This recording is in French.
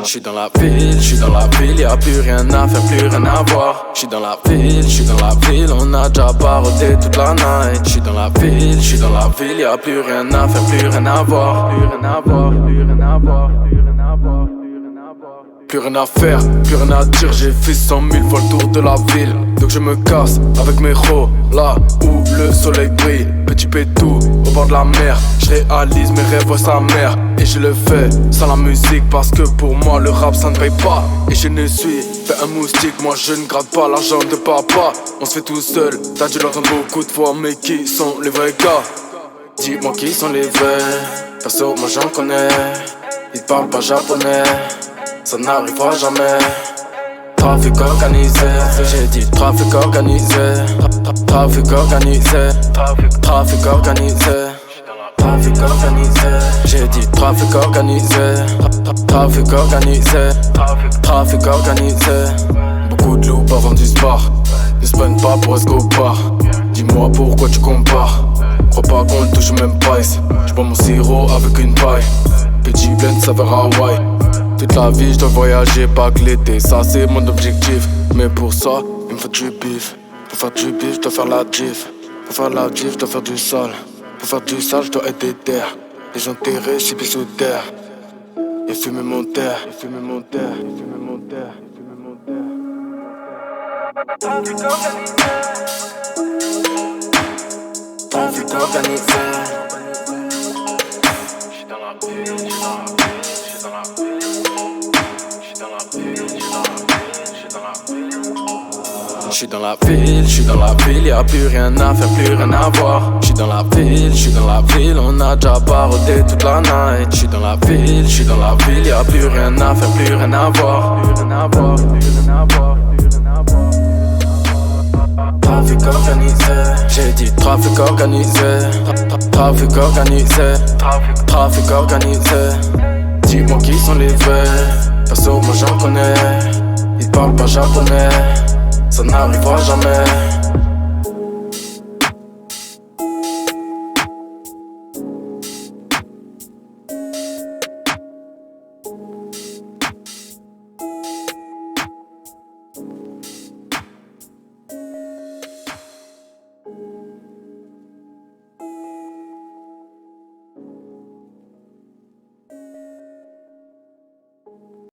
J'suis dans la ville, y'a plus rien à faire, plus rien à voir. J'suis dans la ville, on a déjà barodé toute la night. J'suis dans la ville, y'a plus rien à faire, plus rien à voir. Plus rien à voir, plus rien à voir, plus rien à voir. Plus rien à faire, plus rien à dire, j'ai fait 100 000 fois le tour de la ville. Donc je me casse avec mes ros, là où le soleil brille. Petit pétou, au bord de la mer, je réalise mes rêves à sa mère. Et je le fais sans la musique parce que pour moi le rap ça ne paye pas. Et je ne suis fait un moustique, moi je ne gratte pas l'argent de papa. On se fait tout seul, t'as dû l'entendre beaucoup de fois, mais qui sont les vrais gars? Dis-moi qui sont les vrais, perso moi j'en connais. Ils parlent pas japonais, ça n'arrivera jamais. Trafic organisé, j'ai dit trafic organisé. Trafic organisé, trafic organisé. Trafic organisé, j'ai dit trafic organisé. Trafic organisé, trafic organisé. Beaucoup de loups avant du sport, ne se prennent pas pour Escobar. Dis-moi pourquoi tu compares, crois pas qu'on le touche même pas ici. J'bois mon sirop avec une paille, petit blend saveur Hawaii. Toute la vie je dois voyager, pas que l'été, ça c'est mon objectif. Mais pour ça, il me faut du bif. Pour faire du bif, je dois faire la gif. Pour faire la gif, je dois faire du sale. Pour faire du sale, je dois être déter. Les gens terrés, j'suis pieds sous terre. Et fumer mon terre, et fumer mon terre, et fumer mon terre, et fumer mon terre. Trafic organisé. Trafic organisé. J'suis dans la ville, j'suis dans la ville, j'suis dans la ville. J'suis dans la ville, y'a plus rien à faire, plus rien à voir. J'suis dans la ville, on a déjà barodé toute la night. J'suis dans la ville, y'a plus rien à faire, plus rien à voir. Plus rien à voir, plus rien à voir, plus rien à voir. Trafic organisé, j'ai dit trafic organisé. Trafic organisé, trafic organisé. Dis-moi qui sont les vrais, perso moi j'en connais. Ils parlent pas japonais, ça n'arrivera jamais.